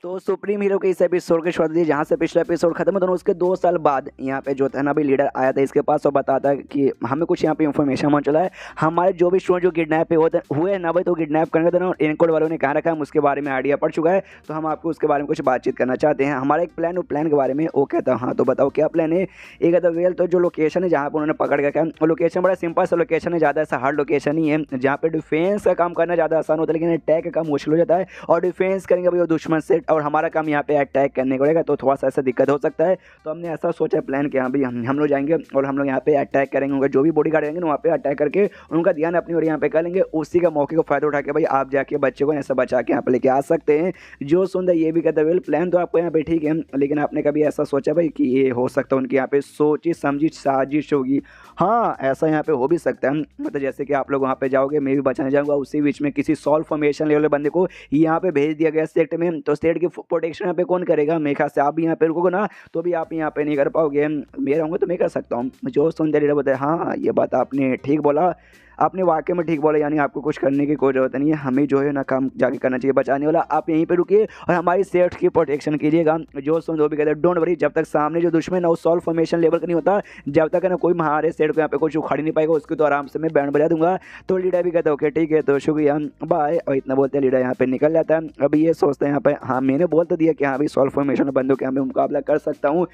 तो supreme hero के इस एपिसोड के शुरुआत जहाँ से पिछला एपिसोड खत्म है, उसके 2 साल बाद यहाँ पे जो था ना भाई लीडर आया था इसके पास और बताता है कि हमें कुछ यहाँ पे इन्फॉर्मेशन मन चला है। हमारे जो भी स्टूडेंट जो किडनैप हुए ना भाई, तो किडनैप करने का इनकोड वालों ने कहा रखा है, हम उसके बारे में आइडिया पड़ चुका है, तो हम आपको उसके बारे में कुछ बातचीत करना चाहते हैं। हमारा एक प्लान के बारे में वो कहता है हाँ तो बताओ क्या प्लान है। एक कहता वेल तो जो लोकेशन है जहाँ पर उन्होंने पकड़ के वो लोकेशन बड़ा सिंपल सा लोकेशन है, ज़्यादा ऐसा हार्ड लोकेशन ही है जहाँ पे डिफेंस का काम करना ज़्यादा आसान होता है, लेकिन अटैक का काम मुश्किल हो जाता है। और डिफेंस करेंगे भाई वो दुश्मन से, और हमारा काम यहाँ पे अटैक करने को रहेगा, तो थोड़ा सा ऐसा दिक्कत हो सकता है। तो हमने ऐसा सोचा प्लान कि हाँ भाई हम लोग जाएंगे और हम लोग यहाँ पे अटैक करेंगे, उनका जो भी बॉडी गार्ड रहेंगे ना वहाँ पे अटैक करके उनका ध्यान अपनी ओर यहाँ पे कर लेंगे। उसी का मौके को फायदा उठा के भाई आप जाके बच्चे को ऐसा बचा के यहाँ पे लेके आ सकते हैं। जो सुंदर ये भी कहता है वेल प्लान तो आपको यहाँ पे ठीक है, लेकिन आपने कभी ऐसा सोचा भाई कि ये हो सकता है उनकी यहाँ पे सोची समझी साजिश होगी। हाँ ऐसा यहाँ पे हो भी सकता है, मतलब जैसे कि आप लोग वहाँ पे जाओगे, मैं भी बचाने जाऊँगा, उसी बीच में किसी सॉल्व फॉर्मेशन लेवल बंदे को यहाँ पे भेज दिया गया स्टेट में, तो स्टेट की प्रोटेक्शन यहाँ पे कौन करेगा। मेरे ख्याल से आप भी यहाँ पे रुकोगे ना तो भी आप यहाँ पे नहीं कर पाओगे, मैं रहूँगा तो मैं कर सकता हूँ। जो सुंदर बताए हाँ ये बात आपने ठीक बोला, आपने वाकई में ठीक बोला, यानी आपको कुछ करने की कोई ज़रूरत नहीं है, हमें जो है ना काम जाके करना चाहिए बचाने वाला। आप यहीं पे रुकिए और हमारी सेफ्ट की प्रोटेक्शन कीजिएगा। जो सुन भी कहते हैं डोंट वरी, जब तक सामने जो दुश्मन है वो सॉल्व फॉर्मेशन लेवल का नहीं होता, जब तक है ना कोई हमारे सेट को यहाँ पे कुछ उखाड़ नहीं पाएगा, उसको तो आराम से मैं बैंड बजा दूंगा। तो लीडर भी कहता है ओके ठीक है तो शुक्रिया बाय, और इतना बोलते हैं लीडर यहाँ पे निकल जाता है। अभी ये सोचते हैं यहाँ पे हाँ मैंने बोल तो दिया कि हाँ भाई सॉल्व फॉर्मेशन बंदों के यहाँ पे मुकाबला कर सकता हूँ,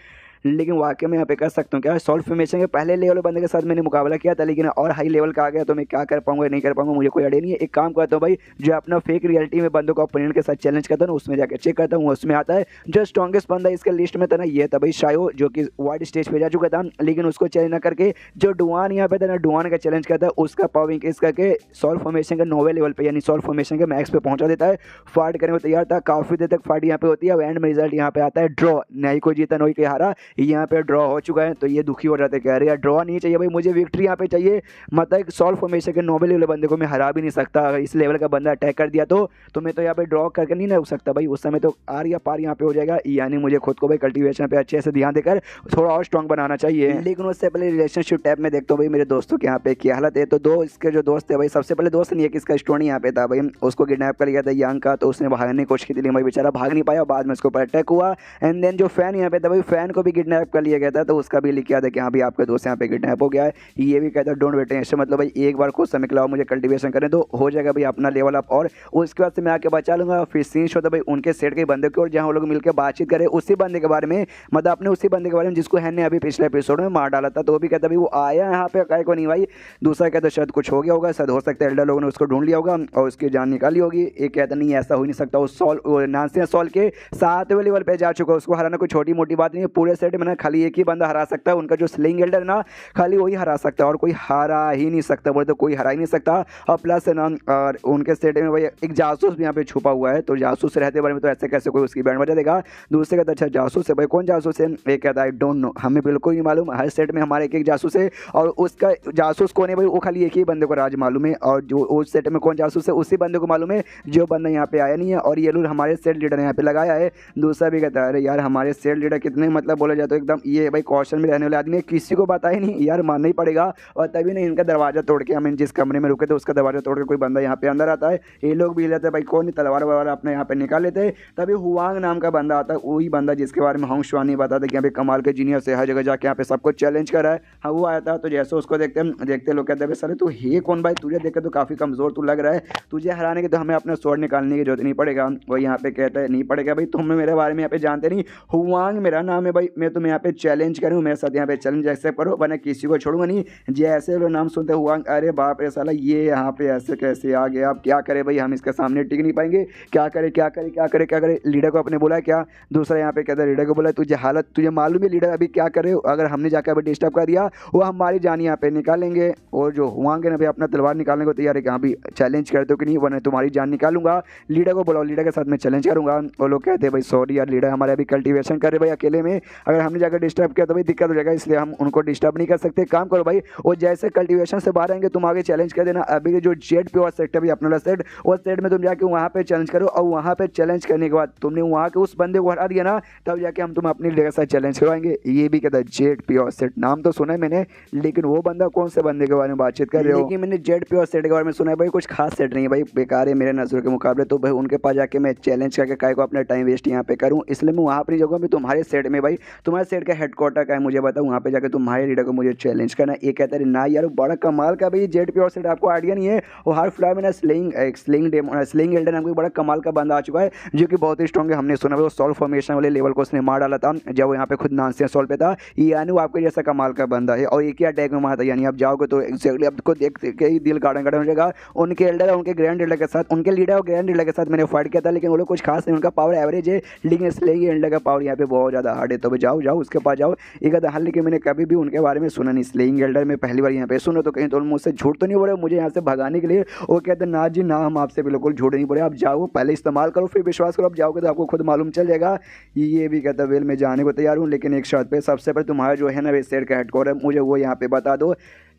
लेकिन वाकई में यहाँ पे कर सकता हूँ क्या। सॉल्व फॉर्मेशन के पहले लेवल बंदे के साथ मैंने मुकाबला किया था, लेकिन और हाई लेवल का आ गया तो मैं क्या कर पाऊंगा नहीं कर पाऊंगा मुझे कोई आइडिया नहीं है। एक काम करता हूँ भाई, जो अपना फेक रियलिटी में बंदों को ओपोनेंट के साथ चैलेंज करता हूँ उसमें जाकर चेक करता हूँ, उसमें आता है जो स्ट्रॉन्गेस्ट बंदा इसके लिस्ट में था ना ये था भाई शायो, जो कि वाइड स्टेज पे जा चुका था, लेकिन उसको चैलेंज ना करके जो डुआन यहाँ पे था ना डुआन का चैलेंज करता है, उसका पावर इंक्रीज करके सॉल्व फॉर्मेशन के 9वें लेवल पे यानी सॉल्व फॉर्मेशन के मैक्स पे पहुंचा देता है। फाइट करने को तैयार था, काफी देर तक फाइट यहाँ पे होती है, एंड में रिजल्ट यहाँ पे आता है ड्रॉ, नहीं कोई जीता नहीं कोई हारा, यहाँ पे ड्रॉ हो चुका है। तो ये दुखी हो जाते, कह रहे यार ड्रॉ नहीं चाहिए भाई, मुझे विक्ट्री यहाँ पे चाहिए, मतलब सॉल्व फॉर्मेशन के 9वें लेवल बंदे को मैं हरा भी नहीं सकता, अगर इस लेवल का बंदा अटैक कर दिया तो मैं तो यहाँ पे ड्रॉ करके नहीं ना रुक सकता भाई, उस समय तो आर या पार यहाँ पे हो जाएगा, यानी मुझे खुद को भाई कल्टीवेशन पे अच्छे से ध्यान देकर थोड़ा और स्ट्रॉन्ग बनाना चाहिए। लेकिन उससे पहले रिलेशनशिप टैब में देखता हूँ भाई मेरे दोस्तों के यहाँ पे क्या हालत है। तो दो इसके जो दोस्त है भाई, सबसे पहले दोस्त नहीं है कि इसका स्टोरी यहाँ पे था भाई, उसको किडनैप कर लिया था यंग का, तो उसने भागने की कोशिश की थी, भाई बेचारा भाग नहीं पाया, बाद में उसके ऊपर अटैक हुआ। एंड देन जो फैन यहाँ पे था भाई, फैन को भी किडनैप कर लिया गया था, तो उसका भी लिख किया था कि हाँ भाई आपके दोस्त यहाँ पे किडनैप हो गया है। ये भी कहता है डोंट वेट टेंशन, मतलब भाई एक बार कुछ समय के अलावा मुझे कल्टीवेशन करें तो हो जाएगा भाई अपना लेवल अप, और उसके बाद से मैं आके बचा लूंगा। फिर सीन होता भाई उनके सेट के बंदे की, और जहाँ वो लोग मिलकर बातचीत करें उसी बंदे के बारे में, मतलब अपने उसी बंदे के बारे में जिसको हैन ने अभी पिछले एपिसोड में मार डाला था। तो वो भी कहता भाई वो आया यहाँ पे काय को नहीं भाई, दूसरा कहता शायद कुछ हो गया होगा, शायद हो सकता है एल्डर लोगों ने उसको ढूंढ लिया होगा और उसकी जान निकाली होगी। एक कहता नहीं ऐसा हो नहीं सकता, वो सॉल्व नानसे सॉल्व के 7वें लेवल पे जा चुका है, उसको हराना कोई छोटी मोटी बात नहीं है। पूरे सेट में ना खाली एक ही बंदा हरा सकता है, उनका जो स्लिंग एल्डर ना खाली वही हरा सकता है और कोई हरा ही नहीं सकता, बोले तो कोई हरा ही नहीं सकता। और प्लस है ना और उनके सेट में भाई एक जासूस भी यहाँ पे छुपा हुआ है, तो जासूस रहते बारे में तो ऐसे कैसे कोई उसकी बैंड बजा देगा। दूसरे कहता अच्छा जासूस है भाई, कौन जासूस है। एक कहता आई डोंट नो, हमें बिल्कुल नहीं मालूम, हर सेट में हमारे एक जासूस है और उसका जासूस कौन है भाई वो खाली एक ही बंदे को राज मालूम है, और जो उस सेट में कौन जासूस है उसी बंदे को मालूम है जो बंदा यहाँ पे आया नहीं है, और ये रूल हमारे सेट लीडर ने यहाँ पे लगाया है। दूसरा भी कहता है अरे यार हमारे सेट लीडर कितने मतलब बोले जाए तो एकदम ये भाई कौशल में रहने वाले आदमी, किसी को बताया नहीं यार, मानना ही पड़ेगा। और तभी नहीं इनका दरवाजा तोड़ के, हम जिस कमरे में रुके थे उसका दरवाजा तोड़ के कोई बंदा यहाँ पे अंदर आता है, ये लोग भी लेते भाई कौन तलवार वलवार अपने यहाँ पे निकाल लेते हैं। तभी हुआंग नाम का बंदा आता है, वही बंदा जिसके बारे में होंगशुआन बताता कि यहाँ पे कमाल के जीनियस है, हर जगह जाके यहाँ पे सबको चैलेंज कर रहा है। हाँ वो आया था, तो जैसे उसको देखते लोग कहते हैं सर तू हे कौन भाई, तुझे देख के तो काफ़ी कमज़ोर तू लग रहा है, तुझे हराने के तो हमें अपना स्वord निकालने की जरूरत नहीं पड़ेगा। वो यहाँ पे कहता है नहीं पड़ेगा भाई, तुम मेरे बारे में यहाँ पे जानते नहीं, हुआंग मेरा नाम है भाई, मैं तुम्हें यहाँ पे चैलेंज करूँ, मेरे साथ यहाँ पे चैलेंज एक्सेप्ट करो वरना किसी को छोड़ूंगा नहीं। जैसे लोग नाम सुनते हुआंग, अरे बाप रे साला ये यहाँ पे ऐसे कैसे आ गया, अब क्या करे भाई, हम इसके सामने टिक नहीं पाएंगे, क्या करे क्या करे क्या करे क्या करे। लीडर को अपने बोला क्या, दूसरा यहाँ पे कहता है लीडर को बोला तुझे हालत तुझे मालूम है लीडर अभी क्या करे, अगर हमने जाकर अभी डिस्टर्ब कर दिया वो हमारी जान यहाँ पे निकालेंगे। और जो हुआंग है ना भाई अपना तलवार निकालने को तैयार है कि हाँ भी चैलेंज करते हो कि नहीं वरना तुम्हारी जान निकालूंगा। लीडर को बोला लीडर के साथ मैं चैलेंज करूंगा। वो लोग कहते हैं भाई सॉरी यार लीडर हमारे अभी कल्टीवेशन कर रहे भाई अकेले में, अगर अगर हमने जाकर डिस्टर्ब किया तो भाई दिक्कत हो जाएगा, इसलिए हम उनको डिस्टर्ब नहीं कर सकते। काम करो भाई, और जैसे कल्टीवेशन से बाहर आएंगे तुम आगे चैलेंज कर देना। अभी जो जेड पे सेट है भाई अपना वाला सेट, उस सेट में तुम जाके वहाँ पे चैलेंज करो, और वहाँ पे चैलेंज करने के बाद तुमने वहाँ के उस बंदे को हरा दिया ना, तब जाके हम तुम अपनी लीडर के साथ चैलेंज करवाएंगे। ये भी कहता है जेड पे सेट, नाम तो सुना है मैंने, लेकिन वो बंदा कौन से बंदे के बारे में बातचीत कर रहे हो? लेकिन मैंने जेड पे सेट के बारे में सुना है भाई, कुछ खास सेट नहीं है भाई, बेकार है मेरे नजरों के मुकाबले। तो भाई उनके पास जाके मैं चैलेंज करके काय को अपना टाइम वेस्ट यहाँ पे करूँ, इसलिए मैं वहाँ पर नहीं जाऊँगा। मैं तुम्हारे सेट में भाई, तुम्हारे सेट का हेडक्वार्टर का है मुझे बताऊँ, वहाँ पे जाकर तुम्हारे लीडर को मुझे चैलेंज करना। ये कहता है ना यार बड़ा कमाल का भाई जेड पे सेट, आपको आइडिया नहीं है। और हर फिलहाल में ना स्लिंग एल्डर नाम का बड़ा कमाल का बंदा आ चुका है, जो कि बहुत ही स्ट्रॉन्ग है। हमने सुना वो सॉल्व फॉर्मेशन वाले लेवल को उसने मार डाला था जब वो यहाँ पे खुद नानसे सॉल्व पे था। यानी आपके जैसा कमाल का बंदा है, और एक ही अटैक में मारा था। यानी आप जाओगे तो एक्जैक्टली आपको देख के ही दिल गार्डन गार्डन हो जाएगा। उनके एल्डर और उनके ग्रैंड एल्डर के साथ, उनके लीडर और ग्रैंड एल्डर के साथ मैंने फाइट किया था, लेकिन वो लोग कुछ खास नहीं, उनका पावर एवरेज है, लेकिन स्लिंग एल्डर का पावर यहाँ पे बहुत ज़्यादा हार्ड है। तो जाओ जाओ उसके पास जाओ। एक हाल, लेकिन मैंने कभी भी उनके बारे में सुना नहीं। स्लिंग एल्डर में पहली बार यहाँ पे सुनो, तो कहीं तो मुझसे झूठ तो नहीं बोले मुझे यहाँ से भगाने के लिए? वो कहते हैं ना जी ना, हम आपसे बिल्कुल झूठ नहीं बोले, आप जाओ पहले इस्तेमाल करो फिर विश्वास करो, आप जाओगे तो आपको खुद मालूम चल जाएगा। ये भी कहता वेल मैं जाने को तैयार हूँ, लेकिन एक शर्त पे, सबसे पहले तुम्हारा जो है ना वे सेट का हेडक्वार्टर मुझे वो यहाँ पे बता दो,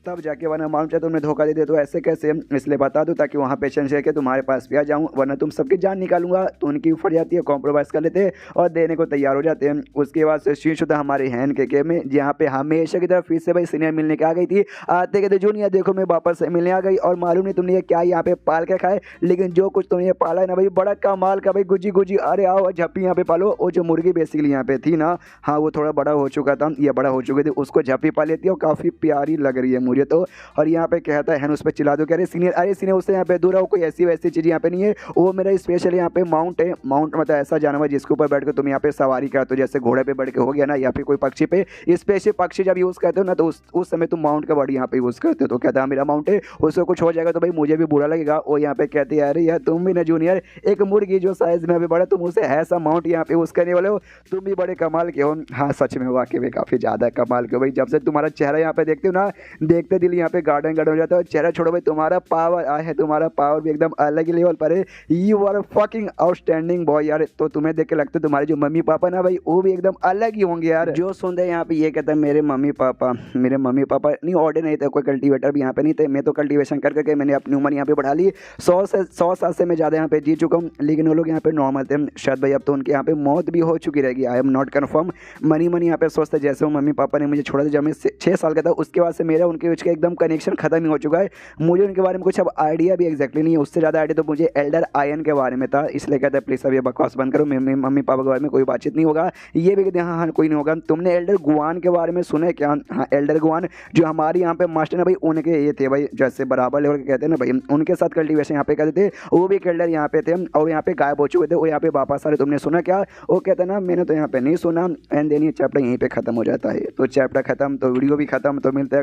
तब जाके, वरना मालूम चाहे तुमने धोखा दे दिया तो ऐसे कैसे, इसलिए बता दो ताकि वहाँ पे चेंज करके तुम्हारे पास भी आ जाऊँ, वरना तुम सबकी जान निकालूंगा। तो उनकी फट जाती है, कॉम्प्रोमाइज़ कर लेते हैं और देने को तैयार हो जाते हैं। उसके बाद से शीर्ष होता हमारे हैन के गेम में, जहाँ पे हमेशा की तरह फिर से भाई सीनियर मिलने के आ गई थी। आते कहते जूनियर देखो मैं वापस मिलने आ गई, और मालूम नहीं तुमने ये क्या यहाँ पे पाल के खाए, लेकिन जो कुछ तुमने पाला है ना भाई बड़ा कमाल का भाई, गुजी गुजी, अरे आओ झप्पी यहाँ पे पालो। वो जो मुर्गी बेसिकली यहाँ पे थी ना, हाँ वो थोड़ा बड़ा हो चुका था, ये बड़ा हो चुकी थी, उसको झप्पी पा लेती है और काफ़ी प्यारी लग रही है मुझे तो। और यहाँ पे कहता है उस पर चिल्ला दो, कह रहे सीनियर, अरे सीनियर उससे यहाँ पे दूर रहो, कोई ऐसी वैसी चीज़ यहाँ पे नहीं है। वो मेरा स्पेशल यहाँ पे माउंट है। माउंट मतलब ऐसा जानवर जिसके ऊपर बैठ के तुम यहाँ पे सवारी करते हो, जैसे घोड़े पे बैठ के हो गया ना, या फिर कोई पक्षी पे। स्पेशल पक्षी जब यूज़ करते हो ना, तो उस समय तुम माउंट का वर्ड यहाँ पे यूज़ करते हो। तो कहता है मेरा माउंट है, उसको कुछ हो जाएगा तो भाई मुझे भी बुरा लगेगा। वो यहाँ पे कहते हैं अरे यार तुम भी ना जूनियर, एक मुर्गी जो साइज में अभी बड़ा, तुम उसे ऐसा माउंट यहाँ पे यूज़ करने वाले हो, तुम भी बड़े कमाल के हो। हाँ सच में वाकई में काफ़ी ज़्यादा कमाल के हो भाई। जब से तुम्हारा चेहरा यहाँ पे देखते हो ना, देखते दिल यहाँ पे गार्डन गार्डन हो जाता है। चेहरा छोड़ो भाई, तुम्हारा पावर है, तुम्हारा पावर भी एकदम अलग ही लेवल पर है। You are fucking outstanding boy यार। तो तुम्हें देख के लगता है तुम्हारे जो मम्मी पापा ना भाई, वो भी एकदम अलग ही होंगे यार। जो सुनते हैं यहाँ पे ये कहता है मेरे मम्मी पापा नहीं ऑर्डर नहीं थे, कोई कल्टीवेटर भी यहाँ पे नहीं थे। मैं तो कल्टीवेशन कर करके मैंने अपनी उम्र यहाँ पे बढ़ा ली, 100 साल से मैं ज़्यादा यहाँ पे जी चुका हूँ, लेकिन वो लोग यहाँ पे नॉर्मल थे। शायद भाई अब तो उनके यहाँ पे मौत भी हो चुकी रहेगी, I am not confirm. Money यहाँ पे सोचते जैसे वो मम्मी पापा ने मुझे छोड़ा था जब मैं 6 साल का था, उसके बाद से मेरा उनके बीच का एकदम कनेक्शन खत्म ही हो चुका है। मुझे उनके बारे में कुछ अब आइडिया भी एक्जैक्टली नहीं है। उससे ज़्यादा आइडिया तो मुझे एल्डर आयन के बारे में था, इसलिए कहते हैं प्लीज़ अब ये बकवास बंद करो, मम्मी पापा के बारे में कोई बातचीत नहीं होगा। ये भी कहते हैं हाँ कोई नहीं होगा। तुमने एल्डर गुआन के बारे में सुना है क्या? हाँ एल्डर गुआन जो हमारे यहाँ पे मास्टर है भाई, उनके ये थे भाई जैसे बराबर लेवल के कहते हैं ना भाई, उनके साथ कल्टीवेशन यहाँ पे करते थे। वो भी एल्डर यहाँ पे थे और यहाँ पे गायब हो चुके थे, वो यहाँ पे वापस आ रहे। तुमने सुना क्या? वो कहते हैं ना मैंने तो यहाँ पे नहीं सुना। एंड देन ये चैप्टर यहीं पे खत्म हो जाता है। तो चैप्टर खत्म तो वीडियो भी खत्म। तो मिलते हैं